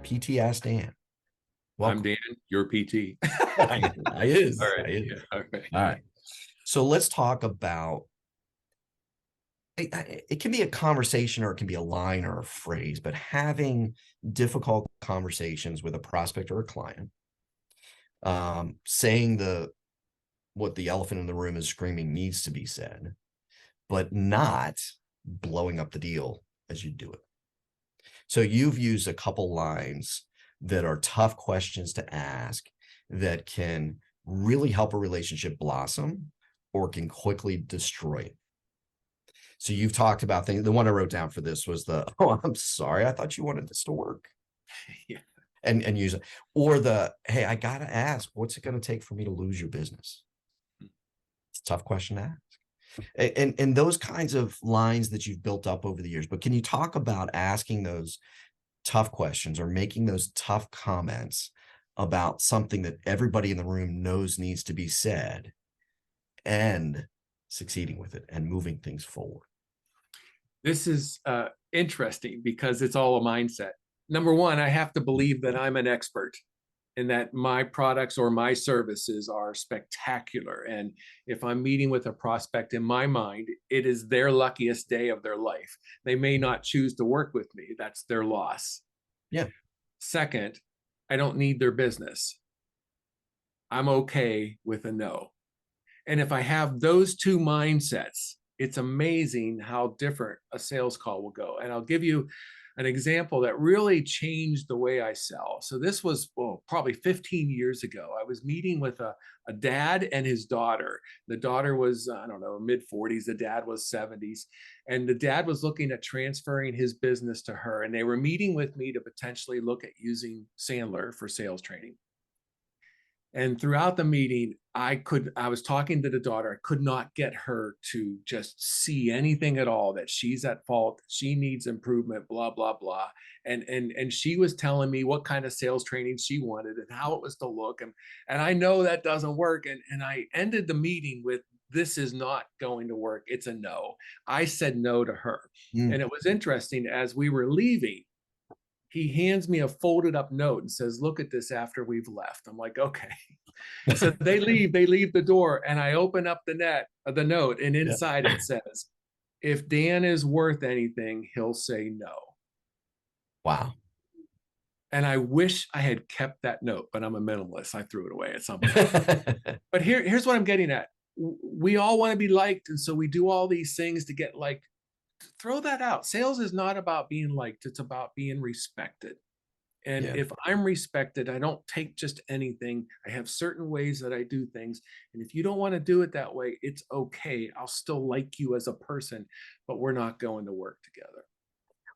PT Ask Dan. I'm Welcome. Dan, your PT. I is. All right. I is. Yeah. All right. All right. So let's talk about it can be a conversation or it can be a line or a phrase, but having difficult conversations with a prospect or a client, saying what the elephant in the room is screaming needs to be said, but not blowing up the deal as you do it. So you've used a couple lines that are tough questions to ask that can really help a relationship blossom or can quickly destroy it. So you've talked about things. The one I wrote down for this was oh, I'm sorry, I thought you wanted this to work. Yeah. And use it. Or hey, I gotta ask, what's it gonna take for me to lose your business? It's a tough question to ask. And those kinds of lines that you've built up over the years. But can you talk about asking those tough questions or making those tough comments about something that everybody in the room knows needs to be said and succeeding with it and moving things forward? This is interesting because it's all a mindset. Number one, I have to believe that I'm an expert and that my products or my services are spectacular. And if I'm meeting with a prospect, in my mind, it is their luckiest day of their life. They may not choose to work with me. That's their loss. Yeah. Second, I don't need their business. I'm okay with a no. And if I have those two mindsets, it's amazing how different a sales call will go. And I'll give you an example that really changed the way I sell. So this was probably 15 years ago. I was meeting with a dad and his daughter. The daughter was, I don't know, mid 40s. The dad was 70s. And the dad was looking at transferring his business to her. And they were meeting with me to potentially look at using Sandler for sales training. And throughout the meeting, I was talking to the daughter. I could not get her to just see anything at all, that she's at fault, she needs improvement, blah, blah, blah. And she was telling me what kind of sales training she wanted and how it was to look. And I know that doesn't work. And I ended the meeting with, this is not going to work. It's a no. I said no to her. And it was interesting, as we were leaving, he hands me a folded up note and says, look at this after we've left. I'm like, okay. So they leave the door, and I open up the note, and inside it says, if Dan is worth anything, he'll say no. Wow. And I wish I had kept that note, but I'm a minimalist. I threw it away at some point. But here's what I'm getting at. We all want to be liked. And so we do all these things to get liked. Throw that out. Sales is not about being liked. It's about being respected. And if I'm respected, I don't take just anything. I have certain ways that I do things. And if you don't want to do it that way, it's okay. I'll still like you as a person, but we're not going to work together.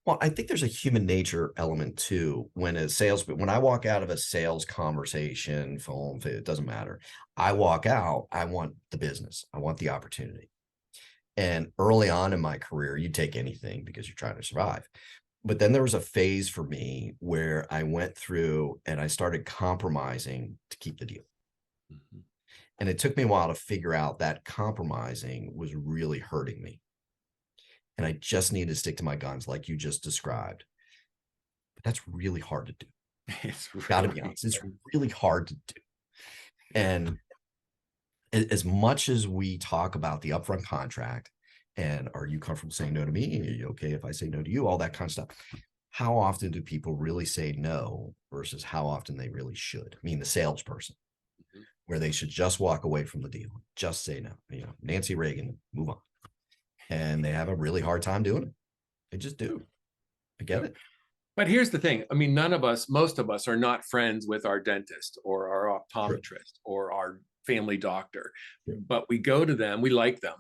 Well, I think there's a human nature element too. When I walk out of a sales conversation, phone, it doesn't matter. I walk out, I want the business. I want the opportunity. And early on in my career, you take anything because you're trying to survive. But then there was a phase for me where I went through and I started compromising to keep the deal. Mm-hmm. And it took me a while to figure out that compromising was really hurting me. And I just needed to stick to my guns like you just described. But that's really hard to do. It's really, gotta be honest, it's really hard to do. And as much as we talk about the upfront contract and are you comfortable saying no to me? Are you okay if I say no to you? All that kind of stuff. How often do people really say no versus how often they really should? I mean, the salesperson, where they should just walk away from the deal, just say no. You know, Nancy Reagan, move on. And they have a really hard time doing it. They just do. I get it. But here's the thing. I mean, most of us are not friends with our dentist or our optometrist or our family doctor, but we go to them, we like them,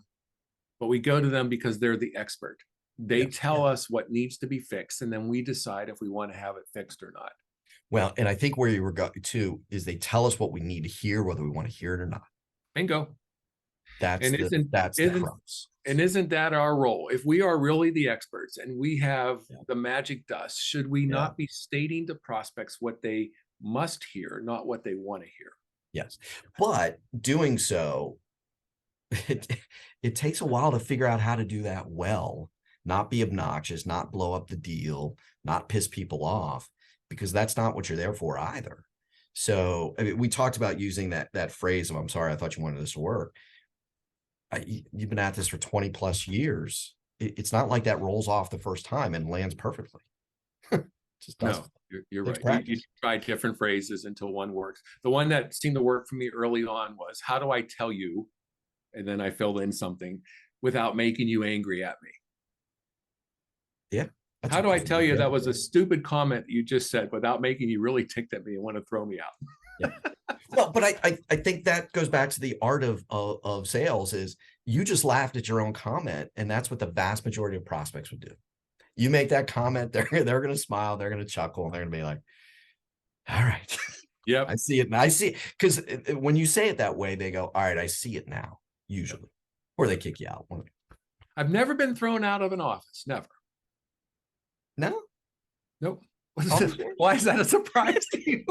but we go to them because they're the expert. They tell us what needs to be fixed, and then we decide if we want to have it fixed or not. Well, and I think where you were going to is they tell us what we need to hear, whether we want to hear it or not. Bingo. That's the crux. And isn't that our role? If we are really the experts and we have the magic dust, should we not be stating to prospects what they must hear, not what they want to hear? Yes. But doing so, it takes a while to figure out how to do that well not be obnoxious, not blow up the deal, not piss people off, because that's not what you're there for either. So I mean, we talked about using that phrase of, I'm sorry, I thought you wanted this to work. You've been at this for 20 plus years. It's not like that rolls off the first time and lands perfectly. Just doesn't. No, you're Takes right. You practice. try different phrases until one works. The one that seemed to work for me early on was, how do I tell you? And then I filled in something without making you angry at me. Yeah. That's How a do I good tell you that example. was a stupid comment you just said without making you really ticked at me and want to throw me out? Yeah. Well, but I think that goes back to the art of sales is you just laughed at your own comment, and that's what the vast majority of prospects would do. You make that comment, they're gonna smile, they're gonna chuckle, and they're gonna be like, all right. Yep. I see it. And I see because when you say it that way, they go, all right, I see it now, usually. Or they kick you out. I've never been thrown out of an office. Never. No, Nope. Honestly? Why is that a surprise to you?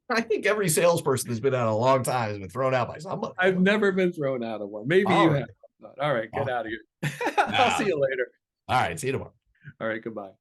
I think every salesperson that's been out a long time has been thrown out by somebody. I've never been thrown out of one. Maybe All you right. have. All right, get All out of here. I'll see you later. right. See you tomorrow. All right, goodbye.